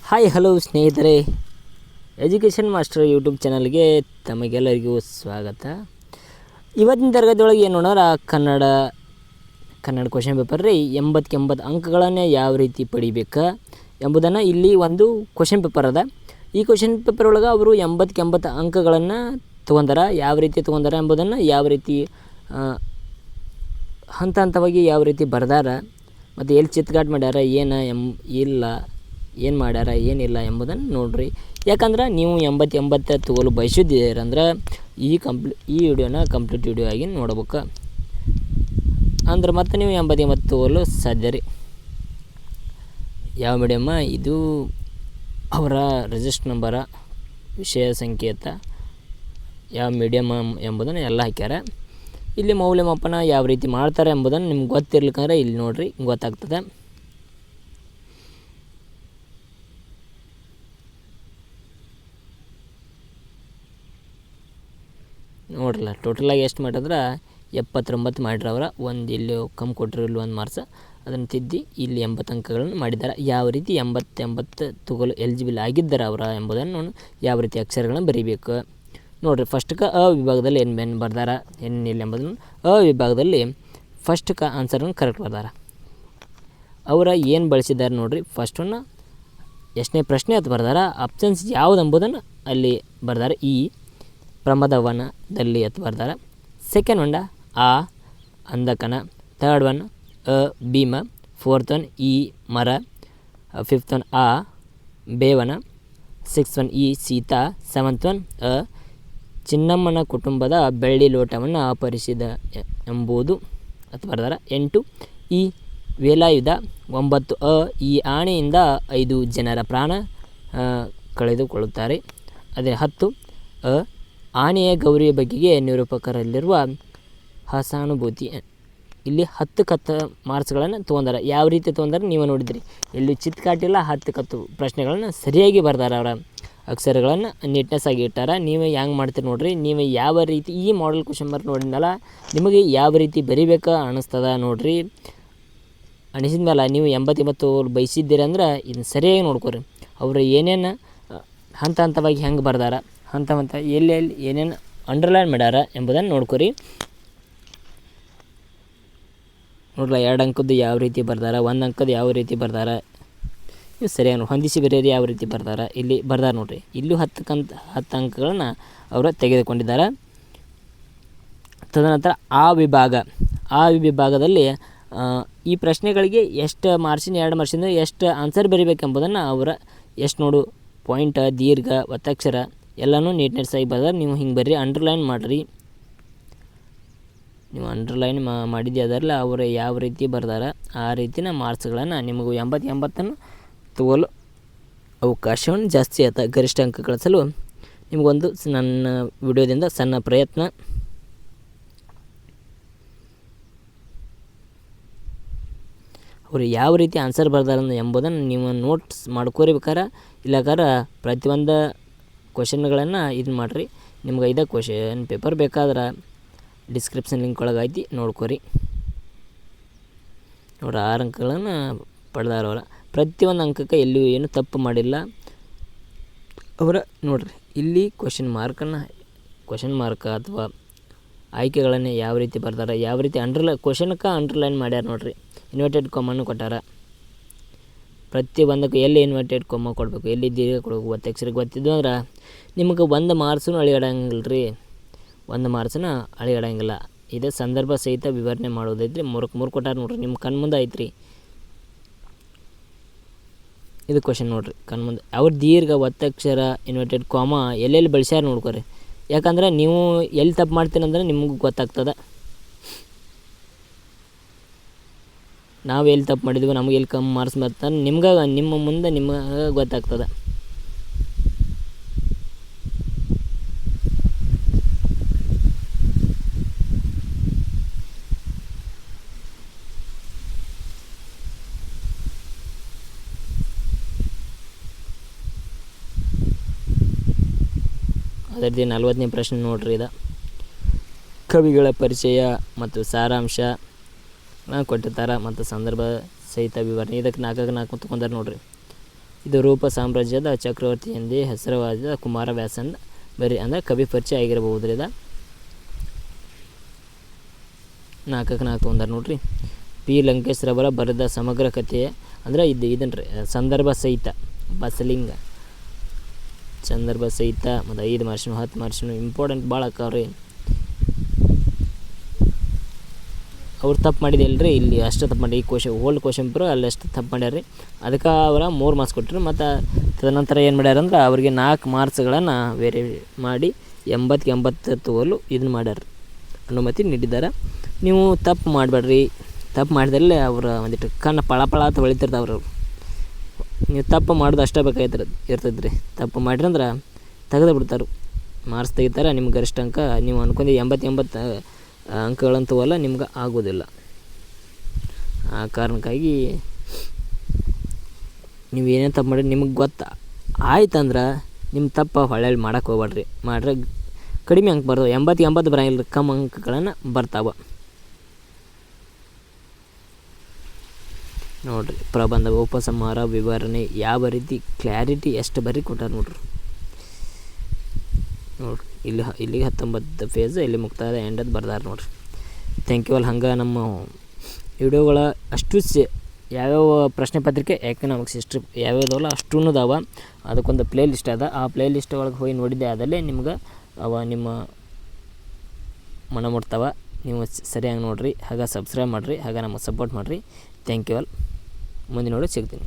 Hi hello ಸ್ನೇಹಿತರೆ, education master YouTube ಚಾನಲ್ಗೆ ತಮಗೆಲ್ಲರಿಗೂ ಸ್ವಾಗತ. ಇವತ್ತಿನ ತರಗತಿಯೊಳಗೆ ಏನು ನೋಡೋಣ, ಕನ್ನಡ ಕ್ವಶನ್ ಪೇಪರ್ ರೀ 80 ಅಂಕಗಳನ್ನು ಯಾವ ರೀತಿ ಪಡಿಬೇಕು ಎಂಬುದನ್ನು ಇಲ್ಲಿ ಒಂದು ಕ್ವಶನ್ ಪೇಪರ್ ಅದ. ಈ ಕ್ವಶನ್ ಪೇಪರ್ ಒಳಗೆ ಅವರು 80 ಅಂಕಗಳನ್ನು ತೊಗೊಂಡಾರ. ಯಾವ ರೀತಿ ತೊಗೊಂಡಾರ ಎಂಬುದನ್ನು ಯಾವ ರೀತಿ ಹಂತ ಹಂತವಾಗಿ ಯಾವ ರೀತಿ ಬರ್ದಾರ ಮತ್ತು ಎಲ್ಲಿ ಚಿತ್ಕಾಟ್ ಮಾಡ್ಯಾರ ಏನು ಮಾಡ್ಯಾರ ಏನಿಲ್ಲ ಎಂಬುದನ್ನು ನೋಡಿರಿ. ಯಾಕಂದ್ರೆ ನೀವು 80 ತಗೋಲು ಬಯಸಿದ್ದೀರಂದ್ರೆ ಈ ವಿಡಿಯೋನ ಕಂಪ್ಲೀಟ್ ವಿಡಿಯೋ ಆಗಿ ನೋಡ್ಬೇಕು. ಅಂದ್ರೆ ಮತ್ತೆ ನೀವು 80 ತಗೋಲು ಸಾಧ್ಯ ರೀ. ಯಾವ ಮೀಡಿಯಮ್ಮ ಇದು ಅವರ ರಿಜಿಸ್ಟರ್ ನಂಬರ, ವಿಷಯ ಸಂಕೇತ, ಯಾವ ಮೀಡಿಯಮ್ ಎಂಬುದನ್ನು ಎಲ್ಲ ಹಾಕ್ಯಾರ. ಇಲ್ಲಿ ಮೌಲ್ಯಮಾಪನ ಯಾವ ರೀತಿ ಮಾಡ್ತಾರೆ ಎಂಬುದನ್ನು ನಿಮ್ಗೆ ಗೊತ್ತಿರ್ಲಿಕ್ಕಂದ್ರೆ ಇಲ್ಲಿ ನೋಡಿರಿ, ಗೊತ್ತಾಗ್ತದೆ. ನೋಡ್ರಲ್ಲ, ಟೋಟಲಾಗಿ ಎಷ್ಟು ಮಾಡಿದ್ರೆ 79 ಮಾಡಿರವ್ರ. ಒಂದು ಇಲ್ಲಿ ಕಮ್ಮಿ ಕೊಟ್ಟರು, ಇಲ್ಲಿ ಒಂದು ಮಾರ್ಕ್ಸ್ ಅದನ್ನು ತಿದ್ದಿ ಇಲ್ಲಿ 80 ಅಂಕಗಳನ್ನು ಮಾಡಿದ್ದಾರೆ. ಯಾವ ರೀತಿ 80 ತಗೋಲು ಎಲಿಜಿಬಲ್ ಆಗಿದ್ದಾರೆ ಅವರ ಎಂಬುದನ್ನು ಯಾವ ರೀತಿ ಅಕ್ಷರಗಳನ್ನು ಬರೀಬೇಕು ನೋಡಿರಿ. ಫಸ್ಟ್ಗೆ ಅ ವಿಭಾಗದಲ್ಲಿ ಏನು ಬರ್ದಾರ ಏನಿಲ್ಲ ಎಂಬುದನ್ನು ಅ ವಿಭಾಗದಲ್ಲಿ ಫಸ್ಟ್ಗೆ ಆನ್ಸರನ್ನು ಕರೆಕ್ಟ್ ಬರ್ದಾರ. ಅವರ ಏನು ಬಳಸಿದ್ದಾರೆ ನೋಡಿರಿ. ಫಸ್ಟನ್ನು ಎಷ್ಟನೇ ಪ್ರಶ್ನೆ ಅಂತ ಬರ್ದಾರ, ಆಪ್ಷನ್ಸ್ ಯಾವುದು ಎಂಬುದನ್ನು ಅಲ್ಲಿ ಬರ್ದಾರ. ಈ ಪ್ರಮದವನದಲ್ಲಿ ಅಂತ ಬರ್ದಾರ. ಸೆಕೆಂಡ್ ಒನ್ ಆ ಅಂಧಕನ, ಥರ್ಡ್ ಒನ್ ಅ ಭೀಮ, ಫೋರ್ತ್ ಒನ್ ಈ ಮರ, ಫಿಫ್ತ್ ಒನ್ ಆ ಬೇವನ, ಸಿಕ್ಸ್ತ್ ಒನ್ ಈ ಸೀತಾ, ಸೆವೆಂತ್ ಒನ್ ಅ ಚಿನ್ನಮ್ಮನ ಕುಟುಂಬದ ಬೆಳ್ಳಿ ಲೋಟವನ್ನು ಅಪಹರಿಸಿದ ಎಂಬುದು ಅಂತ ಬರ್ದಾರ. 8 ಈ ವೇಲಾಯುಧ, 9 ಅ ಈ ಆಣೆಯಿಂದ 5 ಜನರ ಪ್ರಾಣ ಕಳೆದುಕೊಳ್ಳುತ್ತಾರೆ. ಅದೇ 10 ಅ ಆನೆಯ ಗೌರಿಯ ಬಗೆಗೆ ನಿರೂಪಕರಲ್ಲಿರುವ ಅಸಹಾನುಭೂತಿ. ಇಲ್ಲಿ 10 ಮಾರ್ಕ್ಸ್ಗಳನ್ನು ತೊಗೊಂಡಾರ. ಯಾವ ರೀತಿ ತೊಗೊಂಡಾರ ನೀವು ನೋಡಿದ್ರಿ, ಎಲ್ಲಿ ಚಿತ್ಕಾಟಿಲ್ಲ. 10 ಪ್ರಶ್ನೆಗಳನ್ನು ಸರಿಯಾಗಿ ಬರ್ದಾರ. ಅವರ ಅಕ್ಷರಗಳನ್ನು ನೀಟ್ನೆಸ್ ಆಗಿ ಇಟ್ಟಾರ. ನೀವು ಹೆಂಗೆ ಮಾಡ್ತೀರಿ ನೋಡಿರಿ. ನೀವು ಯಾವ ರೀತಿ ಈ ಮಾಡೆಲ್ ಕ್ವಶನ್ ಮಾರ್ಕ್ ನೋಡಿದ್ನಲ್ಲ, ನಿಮಗೆ ಯಾವ ರೀತಿ ಬರಿಬೇಕು ಅನ್ನಿಸ್ತದ ನೋಡಿರಿ. ಅನಿಸಿದ ಮೇಲೆ ನೀವು 80 ಬಯಸಿದ್ದೀರಿ ಅಂದ್ರೆ ಇದನ್ನು ಸರಿಯಾಗಿ ನೋಡ್ಕೊರಿ. ಅವರು ಏನೇನು ಹಂತ ಹಂತವಾಗಿ ಹೆಂಗೆ ಬರ್ದಾರ, ಹಂತ ಎಲ್ಲಿ ಏನೇನು ಅಂಡರ್ಲೈನ್ ಮಾಡ್ಯಾರ ಎಂಬುದನ್ನು ನೋಡ್ಕೊರಿ. ನೋಡ್ರಲ್ಲ, 2 ಅಂಕದ್ದು ಯಾವ ರೀತಿ ಬರ್ದಾರ, 1 ಅಂಕದ್ದು ಯಾವ ರೀತಿ ಬರ್ದಾರ, ನೀವು ಸರಿಯಾಗಿ ಹೊಂದಿಸಿ ಬರೆಯೋದು ಯಾವ ರೀತಿ ಬರ್ದಾರ ಇಲ್ಲಿ ಬರ್ದಾರ ನೋಡಿರಿ. ಇಲ್ಲೂ 10 ಅಂಕಗಳನ್ನು ಅವರು ತೆಗೆದುಕೊಂಡಿದ್ದಾರೆ. ತದನಂತರ ಆ ವಿಭಾಗದಲ್ಲಿ ಈ ಪ್ರಶ್ನೆಗಳಿಗೆ ಎಷ್ಟು ಮಾರ್ಕ್ಸಿನ 2 ಮಾರ್ಕ್ಸಿಂದ ಎಷ್ಟು ಆನ್ಸರ್ ಬರೀಬೇಕೆಂಬುದನ್ನು ಅವರ ಎಷ್ಟು ನೋಡು ಪಾಯಿಂಟ್, ದೀರ್ಘ, ಒತ್ತಕ್ಷರ ಎಲ್ಲನೂ ನೀಟ್ನೆಸ್ ಆಗಿ ಬರ್ದಾರ. ನೀವು ಹಿಂಗೆ ಬರ್ರಿ, ಅಂಡರ್ಲೈನ್ ಮಾಡಿರಿ. ನೀವು ಅಂಡರ್ಲೈನ್ ಮಾಡಿದ್ದೆ ಅದರಲ್ಲ ಅವರು ಯಾವ ರೀತಿ ಬರ್ದಾರ ಆ ರೀತಿನ ಮಾರ್ಕ್ಸ್ಗಳನ್ನು ನಿಮಗೂ 80 ತಗೋಲು ಅವಕಾಶವನ್ನು ಜಾಸ್ತಿ ಆಯ್ತು. ಗರಿಷ್ಠ ಅಂಕ ಗಳಿಸಲು ನಿಮಗೊಂದು ನನ್ನ ವಿಡಿಯೋದಿಂದ ಸಣ್ಣ ಪ್ರಯತ್ನ. ಅವರು ಯಾವ ರೀತಿ ಆನ್ಸರ್ ಬರ್ದಾರ ಎಂಬುದನ್ನು ನೀವು ನೋಟ್ಸ್ ಮಾಡ್ಕೋರಿಬೇಕಾರ. ಇಲ್ಲಕಾರ ಪ್ರತಿಯೊಂದು ಕ್ವಶನ್ಗಳನ್ನು ಇದು ಮಾಡಿರಿ. ನಿಮ್ಗೆ ಇದೇ ಕ್ವಶನ್ ಪೇಪರ್ ಬೇಕಾದ್ರೆ ಡಿಸ್ಕ್ರಿಪ್ಷನ್ ಲಿಂಕ್ ಒಳಗೆ ಐತಿ, ನೋಡ್ಕೊರಿ. ನೋಡ್ರಿ, 6 ಅಂಕಗಳನ್ನು ಪಡೆದಾರವರ. ಪ್ರತಿಯೊಂದು ಅಂಕಕ್ಕೆ ಎಲ್ಲಿಯೂ ಏನು ತಪ್ಪು ಮಾಡಿಲ್ಲ ಅವರ. ನೋಡಿರಿ, ಇಲ್ಲಿ ಕ್ವಶನ್ ಮಾರ್ಕ್ ಅಥವಾ ಆಯ್ಕೆಗಳನ್ನು ಯಾವ ರೀತಿ ಬರ್ದಾರ, ಯಾವ ರೀತಿ ಕ್ವಶನ್ಗೆ ಅಂಡರ್ಲೈನ್ ಮಾಡ್ಯಾರ ನೋಡಿರಿ. ಇನ್ವರ್ಟೆಡ್ ಕಾಮನ್ನು ಕೊಟ್ಟಾರ. ಪ್ರತಿಯೊಂದಕ್ಕೂ ಎಲ್ಲಿ ಇನ್ವರ್ಟೆಡ್ ಕಾಮ ಕೊಡಬೇಕು, ಎಲ್ಲಿ ದೀರ್ಘ ಕೊಡಬೇಕು, ಒತ್ತಕ್ಷರ ಗೊತ್ತಿದ್ದು ಅಂದ್ರೆ ನಿಮಗೆ 1 ಮಾರ್ಕ್ಸೂ ಅಳಿಗಾಡಂಗಿಲ್ಲ ರೀ. 1 ಮಾರ್ಕ್ಸನ್ನ ಅಳಿಗಾಡಂಗಿಲ್ಲ. ಇದೇ ಸಂದರ್ಭ ಸಹಿತ ವಿವರಣೆ ಮಾಡೋದೈತ್ರಿ. 3 ಕೊಟ್ಟಾರ ನೋಡಿರಿ, ನಿಮ್ಮ ಕಣ್ಮುಂದೆ ಐತ್ರಿ ಇದು ಕ್ವಶನ್ ನೋಡಿರಿ. ಕಣ್ಮುಂದೆ ಅವ್ರ ದೀರ್ಘ, ಒತ್ತಕ್ಷರ, ಇನ್ವರ್ಟೆಡ್ ಕಾಮ ಎಲ್ಲೆಲ್ಲಿ ಬಳಸ್ಯಾರ ನೋಡ್ಕೊರಿ. ಯಾಕಂದ್ರೆ ನೀವು ಎಲ್ಲಿ ತಪ್ಪು ಮಾಡ್ತೀರಂದ್ರೆ ನಿಮಗೂ ಗೊತ್ತಾಗ್ತದೆ. ನಾವು ಎಲ್ಲಿ ತಪ್ಪು ಮಾಡಿದ್ವಿ, ನಮಗೆ ಎಲ್ಲಿ ಕಮ್ಮಿ ಮಾರ್ಕ್ಸ್ ಬರ್ತಾನೆ ನಿಮ್ಮ ಮುಂದೆ ನಿಮಗೆ ಗೊತ್ತಾಗ್ತದೆ. ಅದರದ್ದು 40ನೇ ಪ್ರಶ್ನೆ ನೋಡ್ರಿ. ಇದು ಕವಿಗಳ ಪರಿಚಯ ಮತ್ತು ಸಾರಾಂಶ ಕೊಟ್ಟಿರ್ತಾರೆ ಮತ್ತು ಸಂದರ್ಭ ಸಹಿತ ವಿವರಣೆ. ಇದಕ್ಕೆ 4 ತೊಗೊಂಡಾರೆ ನೋಡಿರಿ. ಇದು ರೂಪ ಸಾಮ್ರಾಜ್ಯದ ಚಕ್ರವರ್ತಿ ಎಂದೇ ಹೆಸರುವಾದ ಕುಮಾರವ್ಯಾಸನ ಬರೀ ಅಂದರೆ ಕವಿ ಪರಿಚಯ ಆಗಿರಬಹುದು. ಇದು 4ಕ್ಕೆ 4 ಒಂದಾರು ನೋಡ್ರಿ. ಪಿ ಲಂಕೇಶ್ರವರ ಬರೆದ ಸಮಗ್ರ ಕಥೆಯ ಅಂದರೆ ಇದನ್ರಿ ಸಂದರ್ಭ ಸಹಿತ ಬಸಲಿಂಗ ಸಂದರ್ಭ ಸಹಿತ ಮತ್ತು 5 ಮಾರ್ಕ್ಸ್ 10 ಮಾರ್ಕ್ಸ್ ಇಂಪಾರ್ಟೆಂಟ್ ಭಾಳ ಆಕಾವ್ರಿ. ಅವ್ರು ತಪ್ಪು ಮಾಡಿದಿಲ್ರಿ, ಇಲ್ಲಿ ಅಷ್ಟು ತಪ್ಪು ಮಾಡಿ ಈ ಓಲ್ಡ್ ಕ್ವಶನ್ ಪೇಪರ್ ಅಲ್ಲಿ ಅಷ್ಟು ತಪ್ಪು ಮಾಡ್ಯಾರ. ಅದಕ್ಕೆ ಅವರ 3 ಮಾರ್ಕ್ಸ್ ಕೊಟ್ಟರು. ಮತ್ತು ತದನಂತರ ಏನು ಮಾಡ್ಯಾರ ಅಂದ್ರೆ ಅವ್ರಿಗೆ 4 ಮಾರ್ಕ್ಸ್ಗಳನ್ನು ಬೇರೆ ಮಾಡಿ 80ಕ್ಕೆ 80 ತಗೋಲು ಇದನ್ನು ಮಾಡ್ಯಾರ, ಅನುಮತಿ ನೀಡಿದ್ದಾರೆ. ನೀವು ತಪ್ಪು ಮಾಡಬೇಡ್ರಿ. ತಪ್ಪು ಮಾಡಿದಲ್ಲೇ ಅವ್ರು ಒಂದಿಟ್ಟು ಕಣ್ಣು ಪಳ ಅಂತ ಹೊಳಿತಿರ್ತಾವ್ರು. ನೀವು ತಪ್ಪು ಮಾಡೋದು ಅಷ್ಟೇ ಇರ್ತೈತೆ ರೀ. ತಪ್ಪು ಮಾಡಿರಿ ಅಂದ್ರೆ ತೆಗೆದು ಬಿಡ್ತಾರೆ, ಮಾರ್ಕ್ಸ್ ತೆಗಿತಾರೆ. ನಿಮ್ಗೆ ಗರಿಷ್ಠ ಅಂಕ ನೀವು ಅನ್ಕೊಂಡು 80 ಅಂಕಗಳಂತೂ ನಿಮ್ಗೆ ಆಗೋದಿಲ್ಲ. ಆ ಕಾರಣಕ್ಕಾಗಿ ನೀವು ಏನೇನು ತಪ್ಪು ಮಾಡಿರಿ ನಿಮಗೆ ಗೊತ್ತು ಆಯ್ತಂದ್ರೆ ನಿಮ್ಮ ತಪ್ಪು ಹೊಳ್ಳಿ ಮಾಡೋಕ್ಕೆ ಹೋಗ್ಬೇಡ್ರಿ. ಮಾಡ್ರೆ ಕಡಿಮೆ ಅಂಕ ಬರ್ತಾವೆ, 80ಕ್ಕೆ 80 ಬರೋಂಗಿಲ್ಲ, ಕಮ್ಮಿ ಅಂಕಗಳನ್ನು ಬರ್ತಾವೆ ನೋಡಿರಿ. ಪ್ರಬಂಧ ಉಪಸಂಹಾರ ವಿವರಣೆ ಯಾವ ರೀತಿ ಕ್ಲಾರಿಟಿ ಎಷ್ಟು ಬರೀ ಕೊಟ್ಟಾರ ನೋಡ್ರಿ. ಇಲ್ಲಿಗೆ 19 ಫೇಸ್ ಇಲ್ಲಿ ಮುಕ್ತಾಯದ ಎಂಡದ್ದು ಬರ್ದಾರ ನೋಡ್ರಿ. Thank you all. ಹಂಗೆ ನಮ್ಮ ವಿಡಿಯೋಗಳ ಅಷ್ಟು ಯಾವ್ಯಾವ ಪ್ರಶ್ನೆ ಪತ್ರಿಕೆ ಎಕನಾಮಿಕ್ಸ್ ಹಿಸ್ಟ್ರಿ ಯಾವ್ಯಾವ್ದವಲ್ಲ ಅಷ್ಟೂ ಅದಾವ. ಅದಕ್ಕೊಂದು ಪ್ಲೇ ಲಿಸ್ಟ್ ಅದ. ಆ ಪ್ಲೇ ಲಿಸ್ಟ್ ಒಳಗೆ ಹೋಗಿ ನೋಡಿದ್ದೆ ಆದಲ್ಲೇ ನಿಮ್ಗೆ ಅವ ನಿಮ್ಮ ಮನ ಮುಟ್ತಾವ. ನೀವು ಸರಿಯಾಗಿ ನೋಡಿರಿ, ಹಾಗೆ ಸಬ್ಸ್ಕ್ರೈಬ್ ಮಾಡಿರಿ, ಹಾಗೆ ನಮಗೆ ಸಪೋರ್ಟ್ ಮಾಡಿರಿ. Thank you all. ಮುಂದಿನ ನೋಡಿ ಸಿಗ್ತೀನಿ.